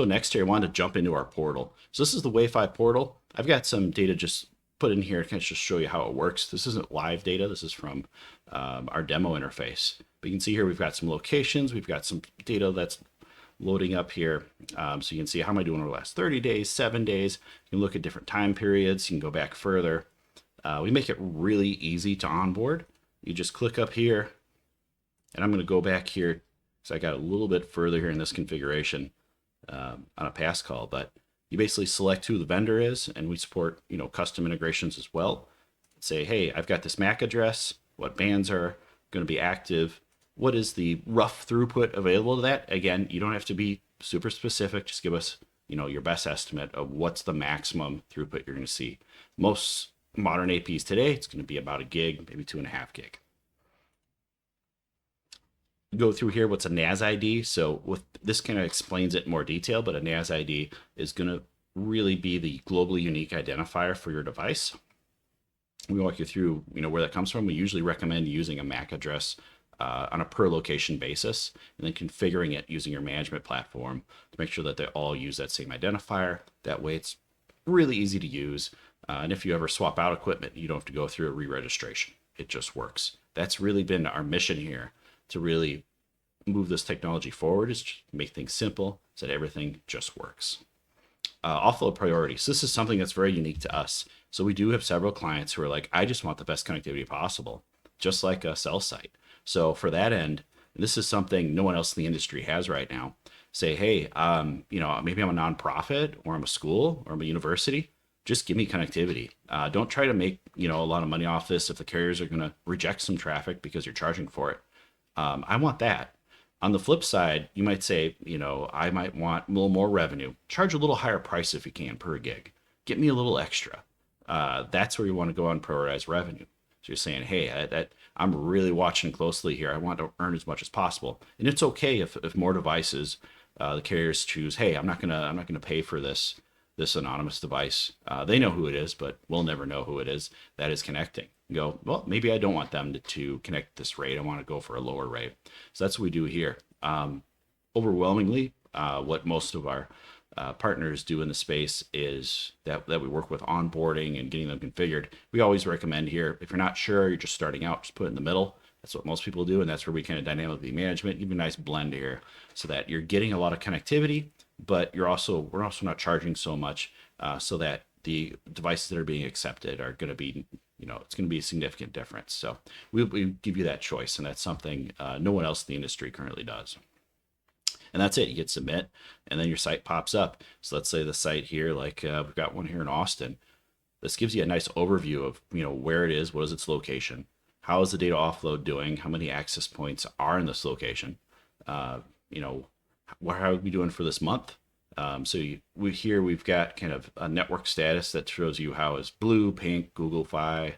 So next here, I wanted to jump into our portal. So this is the WayFi portal. I've got some data just put in here to kind of just show you how it works. This isn't live data. This is from our demo interface. But you can see here we've got some locations. We've got some data that's loading up here. So you can see how am I doing over the last 30 days, 7 days. You can look at different time periods. You can go back further. We make it really easy to onboard. You just click up here, and I'm going to go back here because I got a little bit further here in this configuration on a pass call, but you basically select who the vendor is, and we support custom integrations as well. Say, hey, I've got this MAC address. What bands are going to be active? What is the rough throughput available to that? Again, you don't have to be super specific. Just give us your best estimate of what's the maximum throughput you're going to see. Most modern APs today, it's going to be about a gig, maybe 2.5 gig. Go through here, what's a NAS ID? So with this kind of explains it in more detail, but a NAS ID is going to really be the globally unique identifier for your device. We walk you through where that comes from. We usually recommend using a MAC address on a per location basis, and then configuring it using your management platform to make sure that they all use that same identifier. That way it's really easy to use. And if you ever swap out equipment, you don't have to go through a re-registration. It just works. That's really been our mission here, to really move this technology forward, is to make things simple so that everything just works. Offload priorities. This is something that's very unique to us. So we do have several clients who are like, I just want the best connectivity possible, just like a cell site. So for that end, this is something no one else in the industry has right now. Say, hey, maybe I'm a nonprofit, or I'm a school, or I'm a university. Just give me connectivity. Don't try to make a lot of money off this if the carriers are going to reject some traffic because you're charging for it. I want that. On the flip side, you might say, I might want a little more revenue. Charge a little higher price if you can per gig. Get me a little extra. That's where you want to go on prioritized revenue. So you're saying, hey, I'm really watching closely here. I want to earn as much as possible, and it's okay if more devices, the carriers choose, hey, I'm not gonna pay for this anonymous device. They know who it is, but we'll never know who it is that is connecting. You go, well, maybe I don't want them to connect this rate. I want to go for a lower rate. So that's what we do here. Overwhelmingly, what most of our partners do in the space is that we work with onboarding and getting them configured. We always recommend here, if you're not sure, you're just starting out, just put it in the middle. That's what most people do, and that's where we kind of dynamically management. Give you a nice blend here so that you're getting a lot of connectivity, but we're also not charging so much, so that the devices that are being accepted are going to be, it's going to be a significant difference. So we give you that choice, and that's something no one else in the industry currently does. And that's it. You hit submit, and then your site pops up. So let's say the site here, like we've got one here in Austin. This gives you a nice overview of where it is, what is its location, how is the data offload doing, how many access points are in this location, how are we doing for this month. We've got kind of a network status that shows you how is Blue, Pink, Google Fi,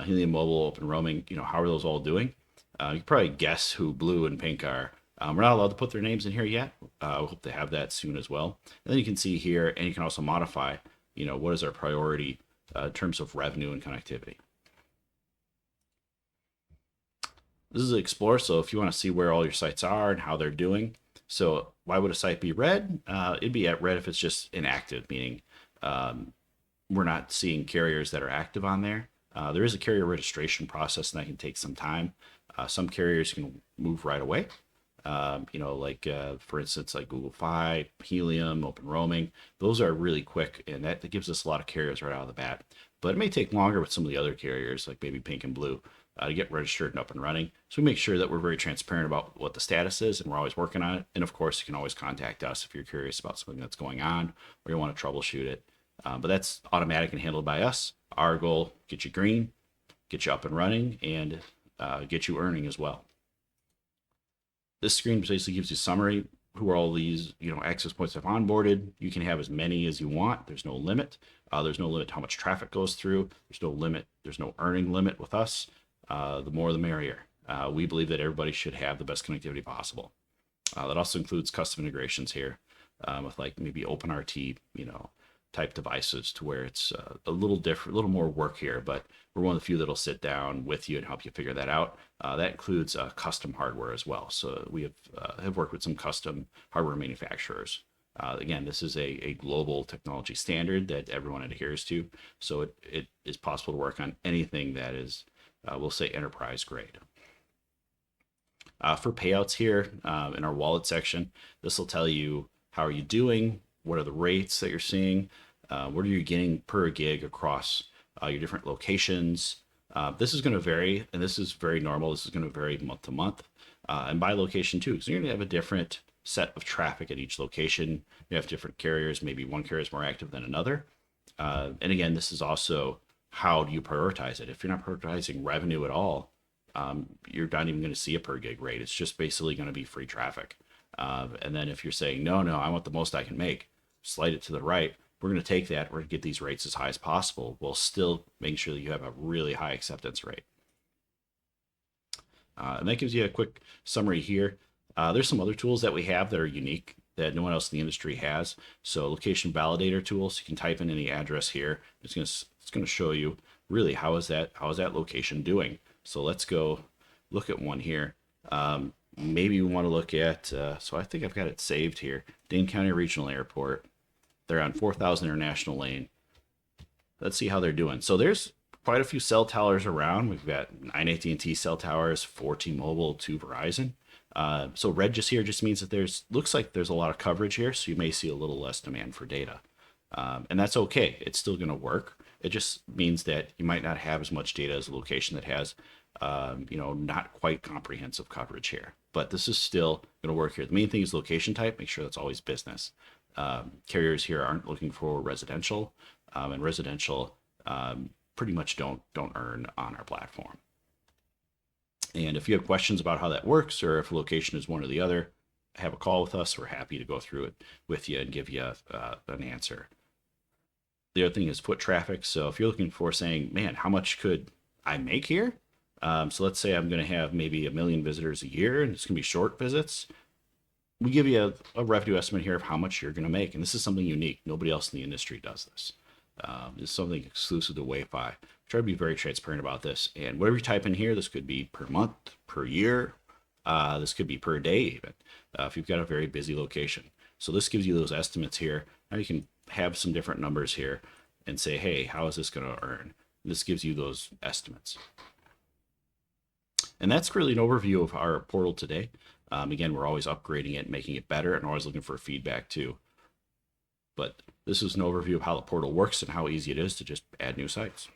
Helium Mobile, Open Roaming. How are those all doing? You can probably guess who Blue and Pink are. We're not allowed to put their names in here yet. We hope to have that soon as well. And then you can see here, and you can also modify, what is our priority in terms of revenue and connectivity. This is Explore, so if you want to see where all your sites are and how they're doing. So why would a site be red? It'd be at red if it's just inactive, meaning we're not seeing carriers that are active on there. There is a carrier registration process, and that can take some time. Some carriers can move right away. For instance, like Google Fi, Helium, Open Roaming, those are really quick, and that gives us a lot of carriers right out of the bat. But it may take longer with some of the other carriers, like maybe Pink and Blue, to get registered and up and running. So we make sure that we're very transparent about what the status is, and we're always working on it. And of course, you can always contact us if you're curious about something that's going on or you want to troubleshoot it. But that's automatic and handled by us. Our goal, get you green, get you up and running, and get you earning as well. This screen basically gives you a summary. Who are all these, access points I've onboarded. You can have as many as you want. There's no limit. There's no limit to how much traffic goes through. There's no limit. There's no earning limit with us. The more the merrier. We believe that everybody should have the best connectivity possible. That also includes custom integrations here with like maybe OpenRT, type devices, to where it's a little different, a little more work here, but we're one of the few that'll sit down with you and help you figure that out. That includes custom hardware as well. So we have worked with some custom hardware manufacturers Again, this is a global technology standard that everyone adheres to, so it is possible to work on anything that is, we'll say, enterprise grade. For payouts here in our wallet section, this will tell you how are you doing, what are the rates that you're seeing, what are you getting per gig across your different locations. This is going to vary, and this is very normal. This is going to vary month to month and by location too. So you're going to have a different set of traffic at each location. You have different carriers. Maybe one carrier is more active than another. And again, this is also how do you prioritize it? If you're not prioritizing revenue at all, you're not even going to see a per gig rate. It's just basically going to be free traffic. And then if you're saying, no, I want the most I can make, slide it to the right. We're going to take that. We're going to get these rates as high as possible while still making sure that you have a really high acceptance rate. And that gives you a quick summary here. There's some other tools that we have that are unique that no one else in the industry has. So location validator tools, you can type in any address here. It's going to show you really how is that location doing. So let's go look at one here. Maybe we want to look at, so I think I've got it saved here. Dane County Regional Airport. They're on 4000 International Lane. Let's see how they're doing. So there's quite a few cell towers around. We've got 9 AT&T cell towers, 4 T-Mobile, 2 Verizon. So red just here just means that looks like there's a lot of coverage here, so you may see a little less demand for data. And that's okay. It's still going to work. It just means that you might not have as much data as a location that has, not quite comprehensive coverage here. But this is still going to work here. The main thing is location type. Make sure that's always business. Carriers here aren't looking for residential, and residential pretty much don't earn on our platform. And if you have questions about how that works, or if location is one or the other, have a call with us. We're happy to go through it with you and give you an answer. The other thing is foot traffic. So if you're looking for saying, man, how much could I make here? So let's say I'm going to have maybe 1 million visitors a year, and it's going to be short visits. We give you a revenue estimate here of how much you're going to make. And this is something unique. Nobody else in the industry does this. It's something exclusive to WayFi. Try to be very transparent about this. And whatever you type in here, this could be per month, per year. This could be per day even, if you've got a very busy location. So this gives you those estimates here. Now you can have some different numbers here and say, hey, how is this going to earn? This gives you those estimates. And that's really an overview of our portal today. Again, we're always upgrading it, making it better, and always looking for feedback too. But this is an overview of how the portal works and how easy it is to just add new sites.